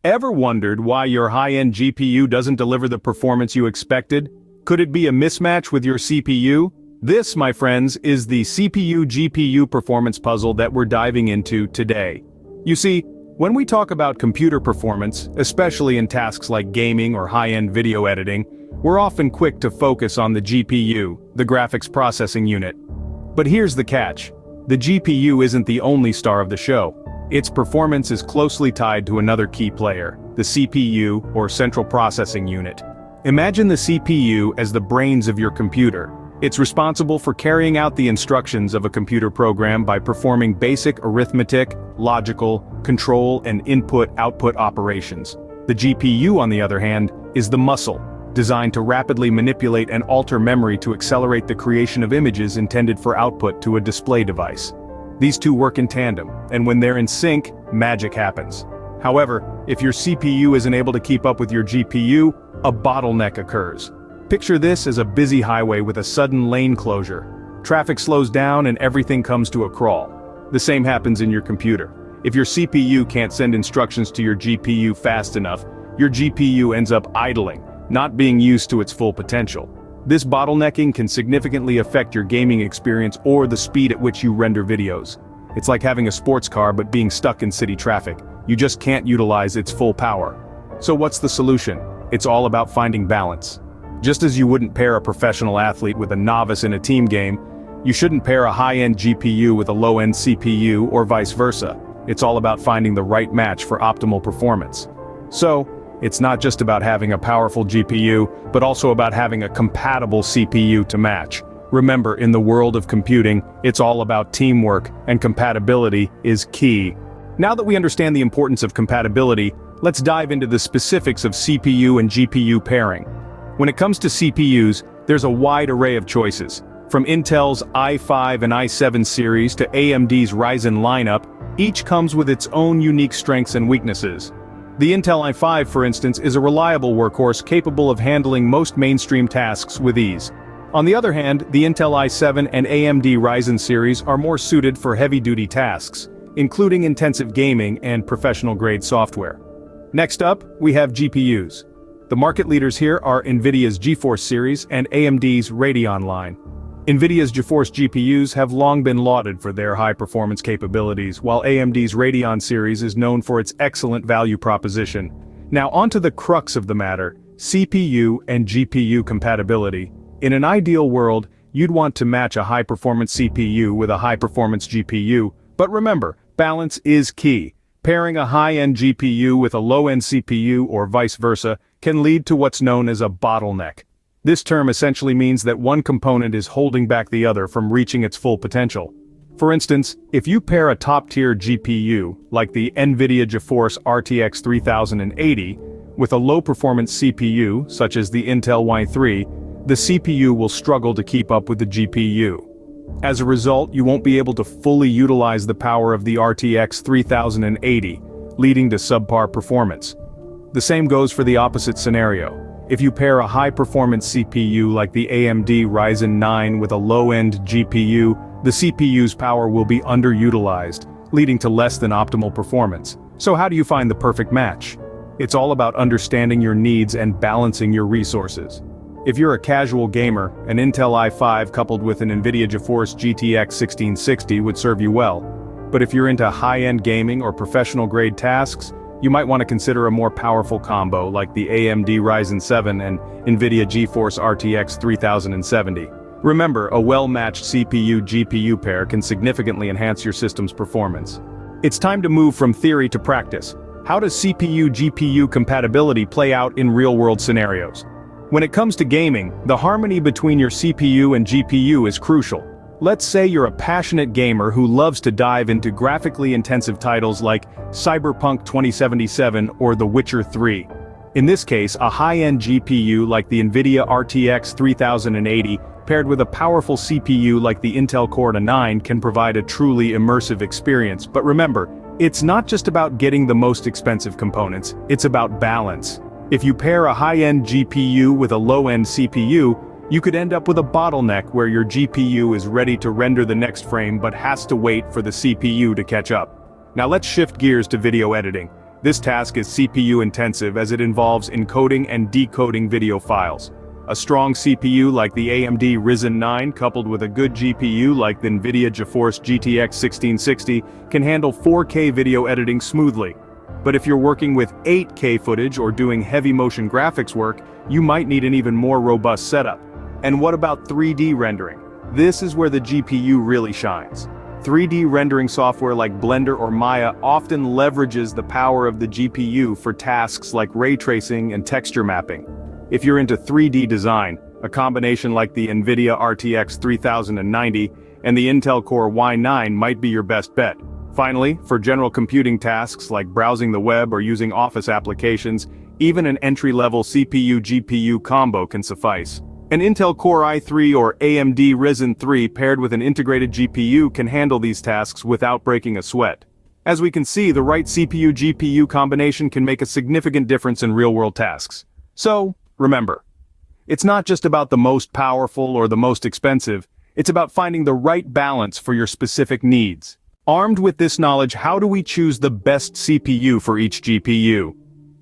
Ever wondered why your high-end GPU doesn't deliver the performance you expected? Could it be a mismatch with your CPU? This, my friends, is the CPU-GPU performance puzzle that we're diving into today. You see, when we talk about computer performance, especially in tasks like gaming or high-end video editing, we're often quick to focus on the GPU, the graphics processing unit. But here's the catch. The GPU isn't the only star of the show. Its performance is closely tied to another key player, the CPU, or central processing unit. Imagine the CPU as the brains of your computer. It's responsible for carrying out the instructions of a computer program by performing basic arithmetic, logical, control, and input-output operations. The GPU, on the other hand, is the muscle, designed to rapidly manipulate and alter memory to accelerate the creation of images intended for output to a display device. These two work in tandem, and when they're in sync, magic happens. However, if your CPU isn't able to keep up with your GPU, a bottleneck occurs. Picture this as a busy highway with a sudden lane closure. Traffic slows down and everything comes to a crawl. The same happens in your computer. If your CPU can't send instructions to your GPU fast enough, your GPU ends up idling, not being used to its full potential. This bottlenecking can significantly affect your gaming experience or the speed at which you render videos. It's like having a sports car but being stuck in city traffic. You just can't utilize its full power. So what's the solution? It's all about finding balance. Just as you wouldn't pair a professional athlete with a novice in a team game, you shouldn't pair a high-end GPU with a low-end CPU or vice versa. It's all about finding the right match for optimal performance. So, it's not just about having a powerful GPU, but also about having a compatible CPU to match. Remember, in the world of computing, it's all about teamwork, and compatibility is key. Now that we understand the importance of compatibility, let's dive into the specifics of CPU and GPU pairing. When it comes to CPUs, there's a wide array of choices. From Intel's i5 and i7 series to AMD's Ryzen lineup, each comes with its own unique strengths and weaknesses. The Intel i5, for instance, is a reliable workhorse capable of handling most mainstream tasks with ease. On the other hand, the Intel i7 and AMD Ryzen series are more suited for heavy-duty tasks, including intensive gaming and professional-grade software. Next up, we have GPUs. The market leaders here are NVIDIA's GeForce series and AMD's Radeon line. NVIDIA's GeForce GPUs have long been lauded for their high-performance capabilities, while AMD's Radeon series is known for its excellent value proposition. Now onto the crux of the matter, CPU and GPU compatibility. In an ideal world, you'd want to match a high-performance CPU with a high-performance GPU, but remember, balance is key. Pairing a high-end GPU with a low-end CPU or vice versa can lead to what's known as a bottleneck. This term essentially means that one component is holding back the other from reaching its full potential. For instance, if you pair a top-tier GPU, like the NVIDIA GeForce RTX 3080, with a low-performance CPU, such as the Intel Y3, the CPU will struggle to keep up with the GPU. As a result, you won't be able to fully utilize the power of the RTX 3080, leading to subpar performance. The same goes for the opposite scenario. If you pair a high-performance CPU like the AMD Ryzen 9 with a low-end GPU, the CPU's power will be underutilized, leading to less than optimal performance. So how do you find the perfect match? It's all about understanding your needs and balancing your resources. If you're a casual gamer, an Intel i5 coupled with an NVIDIA GeForce GTX 1660 would serve you well. But if you're into high-end gaming or professional-grade tasks, you might want to consider a more powerful combo like the AMD Ryzen 7 and NVIDIA GeForce RTX 3070. Remember, a well-matched CPU-GPU pair can significantly enhance your system's performance. It's time to move from theory to practice. How does CPU-GPU compatibility play out in real-world scenarios? When it comes to gaming, the harmony between your CPU and GPU is crucial. Let's say you're a passionate gamer who loves to dive into graphically intensive titles like Cyberpunk 2077 or The Witcher 3. In this case, a high-end GPU like the NVIDIA RTX 3080 paired with a powerful CPU like the Intel Core i9 can provide a truly immersive experience. But remember, it's not just about getting the most expensive components, it's about balance. If you pair a high-end GPU with a low-end CPU, you could end up with a bottleneck where your GPU is ready to render the next frame but has to wait for the CPU to catch up. Now let's shift gears to video editing. This task is CPU intensive as it involves encoding and decoding video files. A strong CPU like the AMD Ryzen 9 coupled with a good GPU like the NVIDIA GeForce GTX 1660 can handle 4K video editing smoothly. But if you're working with 8K footage or doing heavy motion graphics work, you might need an even more robust setup. And what about 3D rendering? This is where the GPU really shines. 3D rendering software like Blender or Maya often leverages the power of the GPU for tasks like ray tracing and texture mapping. If you're into 3D design, a combination like the NVIDIA RTX 3090 and the Intel Core i9 might be your best bet. Finally, for general computing tasks like browsing the web or using office applications, even an entry-level CPU-GPU combo can suffice. An Intel Core i3 or AMD Ryzen 3 paired with an integrated GPU can handle these tasks without breaking a sweat. As we can see, the right CPU-GPU combination can make a significant difference in real-world tasks. So, remember, it's not just about the most powerful or the most expensive, it's about finding the right balance for your specific needs. Armed with this knowledge, how do we choose the best CPU for each GPU?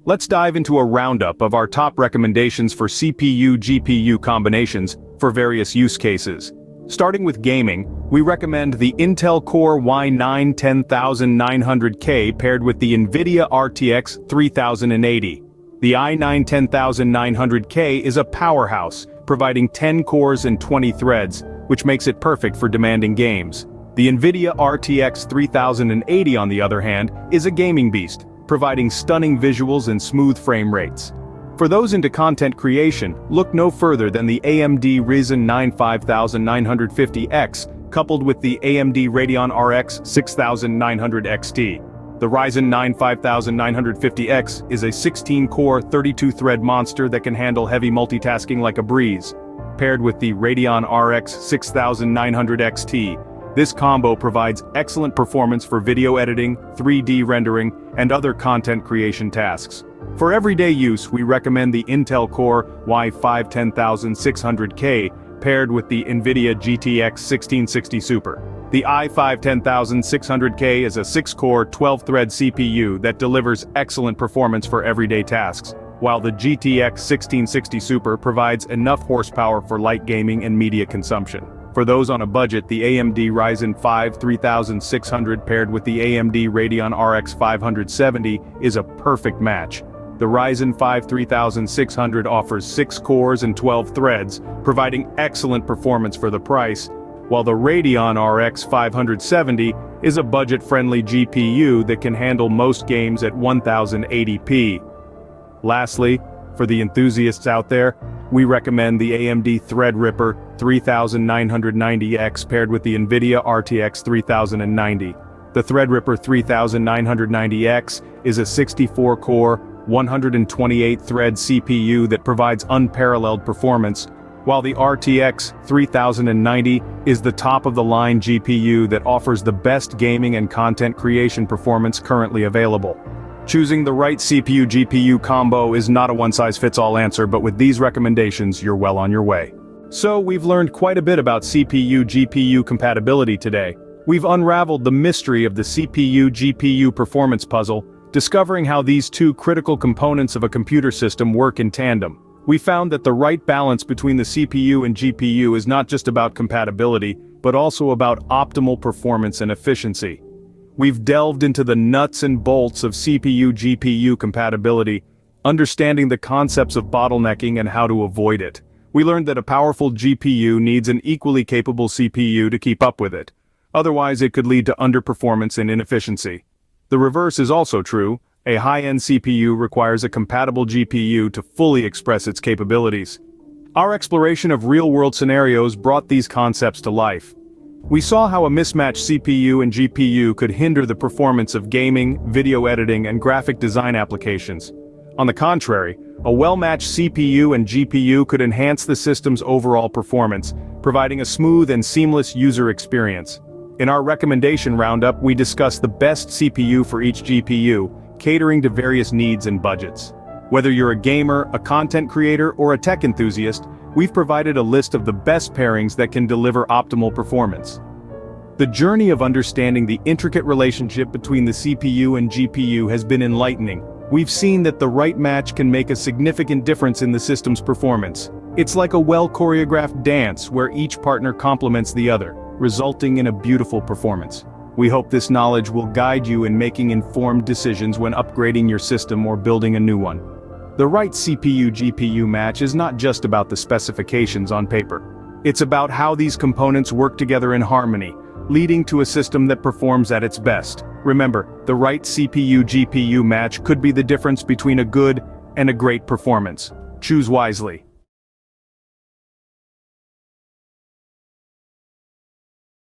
Let's dive into a roundup of our top recommendations for CPU-GPU combinations for various use cases. Starting with gaming, we recommend the Intel Core i9 10900K paired with the NVIDIA RTX 3080. The i9 10900K is a powerhouse, providing 10 cores and 20 threads, which makes it perfect for demanding games. The NVIDIA RTX 3080, on the other hand, is a gaming beast, providing stunning visuals and smooth frame rates. For those into content creation, look no further than the AMD Ryzen 9 5950X coupled with the AMD Radeon RX 6900 XT. The Ryzen 9 5950X is a 16-core, 32-thread monster that can handle heavy multitasking like a breeze. Paired with the Radeon RX 6900 XT, this combo provides excellent performance for video editing, 3D rendering, and other content creation tasks. For everyday use, we recommend the Intel Core i5 10600K paired with the NVIDIA GTX 1660 Super. The i5 10600K is a 6-core, 12-thread CPU that delivers excellent performance for everyday tasks, while the GTX 1660 Super provides enough horsepower for light gaming and media consumption. For those on a budget, the AMD Ryzen 5 3600 paired with the AMD Radeon RX 570 is a perfect match. The Ryzen 5 3600 offers 6 cores and 12 threads, providing excellent performance for the price, while the Radeon RX 570 is a budget-friendly GPU that can handle most games at 1080p. Lastly, for the enthusiasts out there, we recommend the AMD Threadripper 3990X paired with the NVIDIA RTX 3090. The Threadripper 3990X is a 64-core, 128-thread CPU that provides unparalleled performance, while the RTX 3090 is the top-of-the-line GPU that offers the best gaming and content creation performance currently available. Choosing the right CPU-GPU combo is not a one-size-fits-all answer, but with these recommendations, you're well on your way. So, we've learned quite a bit about CPU-GPU compatibility today. We've unraveled the mystery of the CPU-GPU performance puzzle, discovering how these two critical components of a computer system work in tandem. We found that the right balance between the CPU and GPU is not just about compatibility, but also about optimal performance and efficiency. We've delved into the nuts and bolts of CPU-GPU compatibility, understanding the concepts of bottlenecking and how to avoid it. We learned that a powerful GPU needs an equally capable CPU to keep up with it. Otherwise, it could lead to underperformance and inefficiency. The reverse is also true. A high-end CPU requires a compatible GPU to fully express its capabilities. Our exploration of real-world scenarios brought these concepts to life. We saw how a mismatched CPU and GPU could hinder the performance of gaming, video editing, and graphic design applications. On the contrary, a well-matched CPU and GPU could enhance the system's overall performance, providing a smooth and seamless user experience. In our recommendation roundup, we discuss the best CPU for each GPU, catering to various needs and budgets. Whether you're a gamer, a content creator, or a tech enthusiast, we've provided a list of the best pairings that can deliver optimal performance. The journey of understanding the intricate relationship between the CPU and GPU has been enlightening. We've seen that the right match can make a significant difference in the system's performance. It's like a well-choreographed dance where each partner complements the other, resulting in a beautiful performance. We hope this knowledge will guide you in making informed decisions when upgrading your system or building a new one. The right CPU-GPU match is not just about the specifications on paper. It's about how these components work together in harmony, leading to a system that performs at its best. Remember, the right CPU-GPU match could be the difference between a good and a great performance. Choose wisely.